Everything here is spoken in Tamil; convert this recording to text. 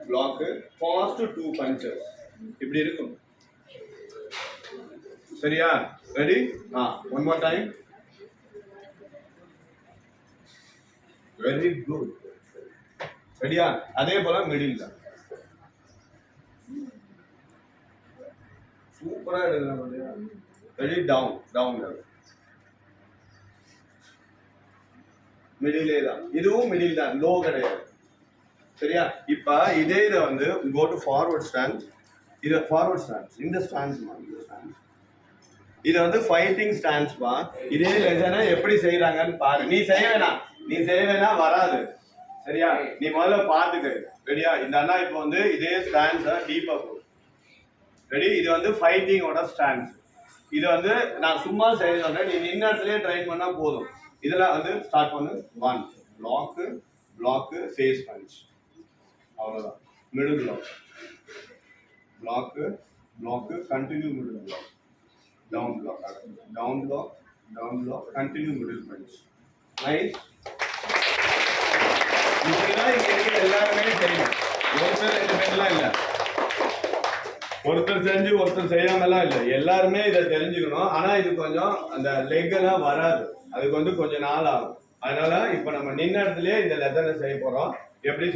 பிளாக் ஃபாஸ்ட் 2 பஞ்சஸ் இப்படி இருக்கும். சரியா? Ready? One more time. Very good. ரெடியா? அதே போல மிடில் தான். சூப்பரா எழுதலாம். ரெடி? டவுன் டவுன் மிடிலே தான். இதுவும் மிடில் தான், லோ கிடையாது. சரியா? இப்ப இதே இதை வந்து கோ டு ஃபார்வர்ட் ஸ்டான்ஸ். இது ஃபார்வர்ட் ஸ்டான்ஸ், இந்த ஸ்டான்ஸ் இது வந்து ஃபைட்டிங் ஸ்டான்ஸ் பா. இதே லெசனை எப்படி செய்யறாங்கன்னு பாரு. நீ செய்வேனா வராது. சரியா? நீ முதல்ல பாத்துக்க. ரெடியா? இந்த அண்ணா இப்போ வந்து இதே ஸ்டான்ஸை டீப்பா போடு. ரெடி? இது வந்து ஃபைட்டிங்கோட ஸ்டான்ஸ். இது வந்து நான் சும்மா செய்யறேன், நீ நின்ன இடத்துலயே ட்ரைன் பண்ணா போதும். இதுல வந்து ஸ்டார்ட் பண்ணு. 1 பிளாக் ஃபேஸ் பஞ்ச், அவ்வளவுதான். Middle block continue middle block, down block continue middle punch. Nice. இப்படிதான் இங்க இருக்கிற எல்லாருமே தெரியும். ஒருத்தர் 2 பேர்லாம் இல்ல, ஒருத்தர் செஞ்சு ஒருத்தர் செய்யாமலாம் இல்லை, எல்லாருமே இதை தெரிஞ்சுக்கணும். ஆனா இது கொஞ்சம் அந்த லெக் எல்லாம் வராது, அதுக்கு வந்து கொஞ்சம் நாள் ஆகும். அதனால இப்ப நம்ம நின்ன இடத்துலயே இந்த லெசனை செய்ய போறோம். எப்படி